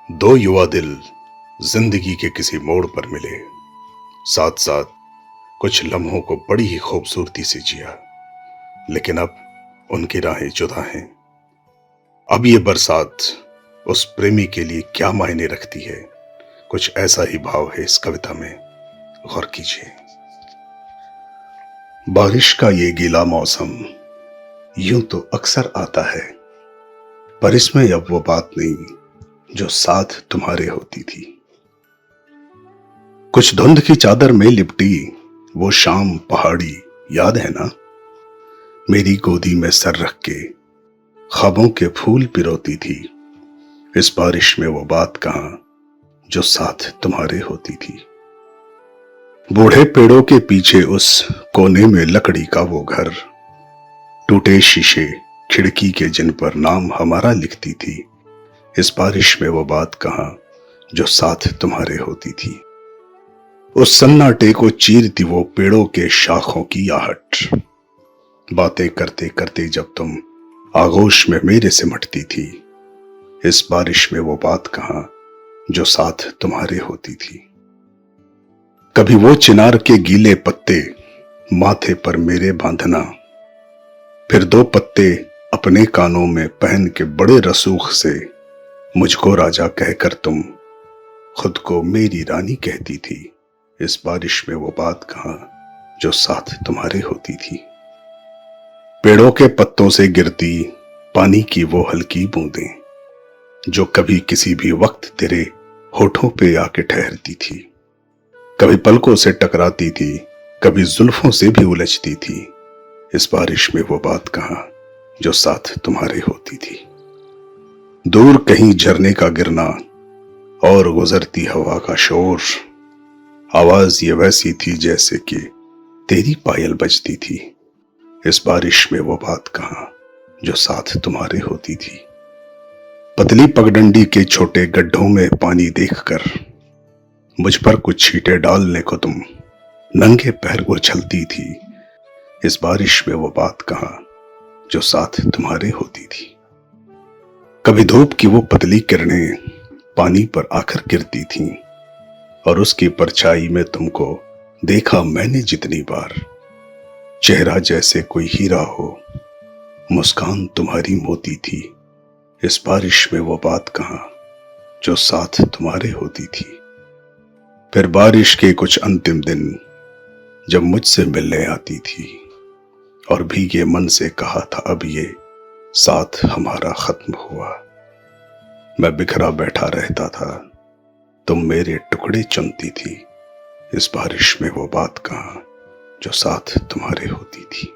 दो युवा दिल जिंदगी के किसी मोड़ पर मिले, साथ साथ कुछ लम्हों को बड़ी ही खूबसूरती से जिया, लेकिन अब उनकी राहें जुदा हैं। अब ये बरसात उस प्रेमी के लिए क्या मायने रखती है, कुछ ऐसा ही भाव है इस कविता में, गौर कीजिए। बारिश का ये गीला मौसम यूं तो अक्सर आता है, पर इसमें अब वो बात नहीं जो साथ तुम्हारे होती थी। कुछ धुंध की चादर में लिपटी वो शाम पहाड़ी याद है ना, मेरी गोदी में सर रख के ख्वाबों के फूल पिरोती थी। इस बारिश में वो बात कहां जो साथ तुम्हारे होती थी। बूढ़े पेड़ों के पीछे उस कोने में लकड़ी का वो घर, टूटे शीशे खिड़की के जिन पर नाम हमारा लिखती थी। इस बारिश में वो बात कहां जो साथ तुम्हारे होती थी। उस सन्नाटे को चीरती वो पेड़ों के शाखों की आहट, बातें करते करते जब तुम आगोश में मेरे सिमटती थी। इस बारिश में वो बात कहां जो साथ तुम्हारे होती थी। कभी वो चिनार के गीले पत्ते माथे पर मेरे बांधना, फिर दो पत्ते अपने कानों में पहन के बड़े रसूख से मुझको राजा कहकर तुम खुद को मेरी रानी कहती थी। इस बारिश में वो बात कहां जो साथ तुम्हारे होती थी। पेड़ों के पत्तों से गिरती पानी की वो हल्की बूंदें, जो कभी किसी भी वक्त तेरे होठों पे आके ठहरती थी, कभी पलकों से टकराती थी, कभी जुल्फों से भी उलझती थी। इस बारिश में वो बात कहां जो साथ तुम्हारे होती थी। दूर कहीं झरने का गिरना और गुजरती हवा का शोर, आवाज ये वैसी थी जैसे कि तेरी पायल बजती थी। इस बारिश में वो बात कहां जो साथ तुम्हारे होती थी। पतली पगडंडी के छोटे गड्ढों में पानी देखकर मुझ पर कुछ छींटे डालने को तुम नंगे पैर उछलती थी। इस बारिश में वो बात कहां जो साथ तुम्हारे होती थी। कभी धूप की वो पतली किरणें पानी पर आकर गिरती थीं, और उसकी परछाई में तुमको देखा मैंने जितनी बार, चेहरा जैसे कोई हीरा हो, मुस्कान तुम्हारी मोती थी। इस बारिश में वो बात कहां जो साथ तुम्हारे होती थी। फिर बारिश के कुछ अंतिम दिन जब मुझसे मिलने आती थी और भीगे मन से कहा था अब ये साथ हमारा खत्म हुआ, मैं बिखरा बैठा रहता था, तुम मेरे टुकड़े चुनती थी। इस बारिश में वो बात कहां जो साथ तुम्हारे होती थी।